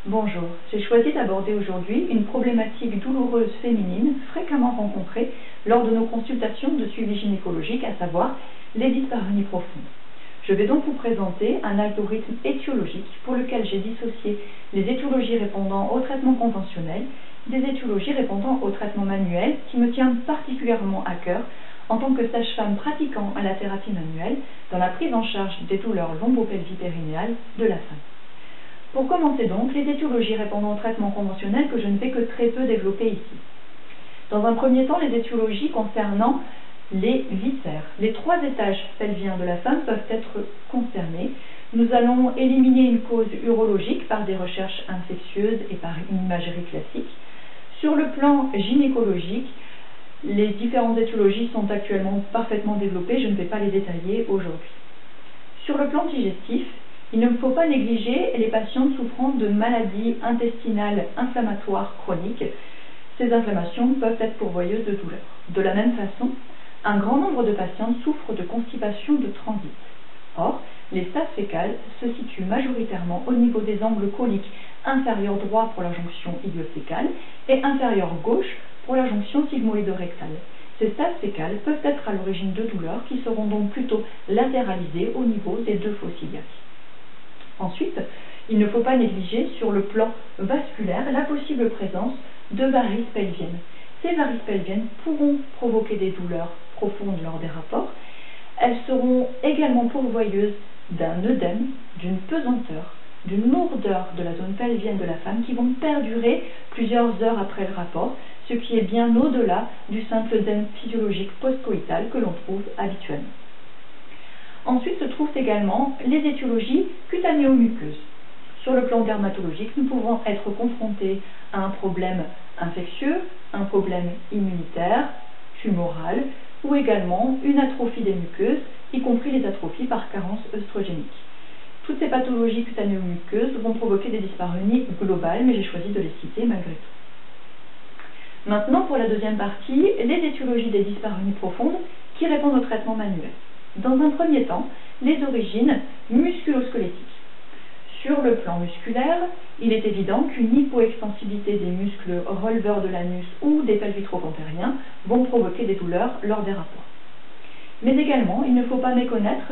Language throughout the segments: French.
Bonjour, j'ai choisi d'aborder aujourd'hui une problématique douloureuse féminine fréquemment rencontrée lors de nos consultations de suivi gynécologique, à savoir les dyspareunies profondes. Je vais donc vous présenter un algorithme étiologique pour lequel j'ai dissocié les étiologies répondant au traitement conventionnel des étiologies répondant au traitement manuel qui me tient particulièrement à cœur en tant que sage-femme pratiquant à la thérapie manuelle dans la prise en charge des douleurs lombo-pelvipérinéales de la femme. Pour commencer donc, les étiologies répondant au traitement conventionnel que je ne vais que très peu développer ici. Dans un premier temps, les étiologies concernant les viscères. Les 3 étages pelviens de la femme peuvent être concernés. Nous allons éliminer une cause urologique par des recherches infectieuses et par une imagerie classique. Sur le plan gynécologique, les différentes étiologies sont actuellement parfaitement développées, je ne vais pas les détailler aujourd'hui. Sur le plan digestif, il ne faut pas négliger les patientes souffrant de maladies intestinales inflammatoires chroniques. Ces inflammations peuvent être pourvoyeuses de douleurs. De la même façon, un grand nombre de patientes souffrent de constipation de transit. Or, les stades fécales se situent majoritairement au niveau des angles coliques inférieur droit pour la jonction ilio-fécale et inférieur gauche pour la jonction sigmoïdo-rectale. Ces stades fécales peuvent être à l'origine de douleurs qui seront donc plutôt latéralisées au niveau des 2 fosses iliaques. Ensuite, il ne faut pas négliger sur le plan vasculaire la possible présence de varices pelviennes. Ces varices pelviennes pourront provoquer des douleurs profondes lors des rapports. Elles seront également pourvoyeuses d'un œdème, d'une pesanteur, d'une lourdeur de la zone pelvienne de la femme qui vont perdurer plusieurs heures après le rapport, ce qui est bien au-delà du simple œdème physiologique post-coïtal que l'on trouve habituellement. Ensuite se trouvent également les étiologies cutanéo-muqueuses. Sur le plan dermatologique, nous pouvons être confrontés à un problème infectieux, un problème immunitaire, tumoral, ou également une atrophie des muqueuses, y compris les atrophies par carence œstrogénique. Toutes ces pathologies cutanéo-muqueuses vont provoquer des dyspareunies globales, mais j'ai choisi de les citer malgré tout. Maintenant, pour la deuxième partie, les étiologies des dyspareunies profondes qui répondent au traitement manuel. Dans un premier temps, les origines musculo-squelettiques. Sur le plan musculaire, il est évident qu'une hypoextensibilité des muscles releveurs de l'anus ou des pelvitropontériens vont provoquer des douleurs lors des rapports. Mais également, il ne faut pas méconnaître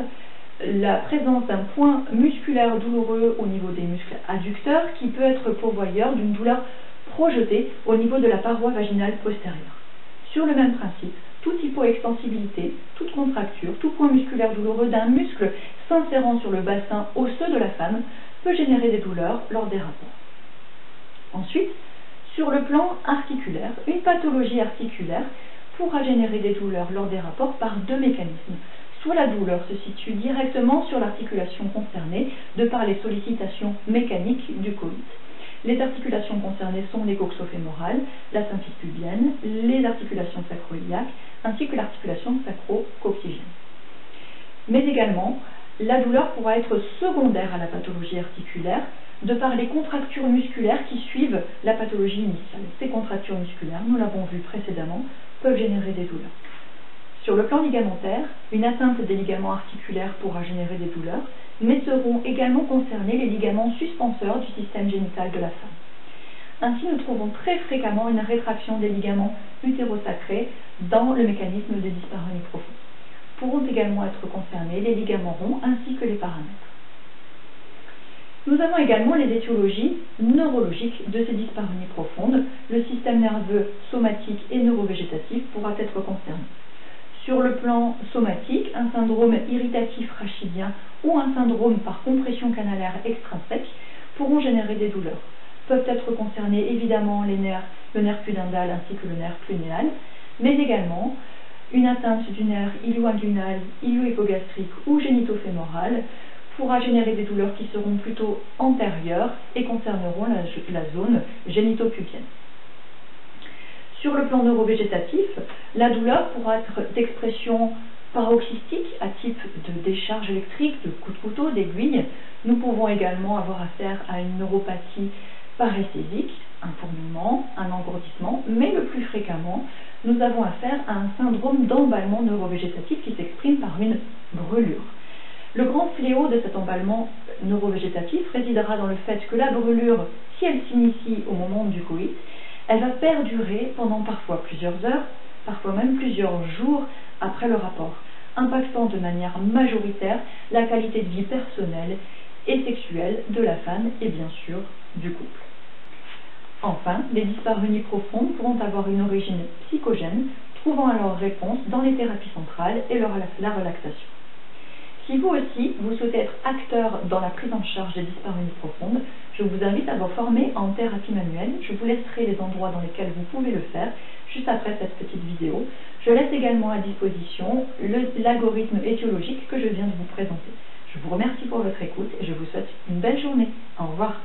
la présence d'un point musculaire douloureux au niveau des muscles adducteurs qui peut être pourvoyeur d'une douleur projetée au niveau de la paroi vaginale postérieure. Sur le même principe, toute hypoextensibilité, toute contracture, tout point musculaire douloureux d'un muscle s'insérant sur le bassin osseux de la femme peut générer des douleurs lors des rapports. Ensuite, sur le plan articulaire, une pathologie articulaire pourra générer des douleurs lors des rapports par 2 mécanismes. Soit la douleur se situe directement sur l'articulation concernée de par les sollicitations mécaniques du coït. Les articulations concernées sont les coxofémorales, la symphyse pubienne, les articulations sacro-iliaques, ainsi que l'articulation sacro-coccygienne. Mais également, la douleur pourra être secondaire à la pathologie articulaire de par les contractures musculaires qui suivent la pathologie initiale. Ces contractures musculaires, nous l'avons vu précédemment, peuvent générer des douleurs. Sur le plan ligamentaire, une atteinte des ligaments articulaires pourra générer des douleurs, mais seront également concernés les ligaments suspenseurs du système génital de la femme. Ainsi, nous trouvons très fréquemment une rétraction des ligaments utérosacrés dans le mécanisme des dyspareunies profondes. Pourront également être concernés les ligaments ronds ainsi que les paramètres. Nous avons également les étiologies neurologiques de ces dyspareunies profondes. Le système nerveux somatique et neurovégétatif pourra être concerné. Sur le plan somatique, un syndrome irritatif rachidien ou un syndrome par compression canalaire extrinsèque pourront générer des douleurs. Peuvent être concernés évidemment les nerfs, le nerf pudendal ainsi que le nerf clunéal, mais également une atteinte du nerf ilio-inguinal, ilio-hypogastrique ou génitofémoral pourra générer des douleurs qui seront plutôt antérieures et concerneront la zone génitopubienne. Sur le plan neurovégétatif, la douleur pourra être d'expression paroxystique à type de décharge électrique, de coup de couteau, d'aiguille. Nous pouvons également avoir affaire à une neuropathie paresthésique, un fourmillement, un engourdissement, mais le plus fréquemment, nous avons affaire à un syndrome d'emballement neurovégétatif qui s'exprime par une brûlure. Le grand fléau de cet emballement neurovégétatif résidera dans le fait que la brûlure si elle s'initie au moment du coït, elle va perdurer pendant parfois plusieurs heures, parfois même plusieurs jours après le rapport, impactant de manière majoritaire la qualité de vie personnelle et sexuelle de la femme et bien sûr du couple. Enfin, les dyspareunies profondes pourront avoir une origine psychogène, trouvant alors réponse dans les thérapies centrales et la relaxation. Si vous aussi, vous souhaitez être acteur dans la prise en charge des dyspareunies profondes, je vous invite à vous former en thérapie manuelle. Je vous laisserai les endroits dans lesquels vous pouvez le faire juste après cette petite vidéo. Je laisse également à disposition l'algorithme étiologique que je viens de vous présenter. Je vous remercie pour votre écoute et je vous souhaite une belle journée. Au revoir.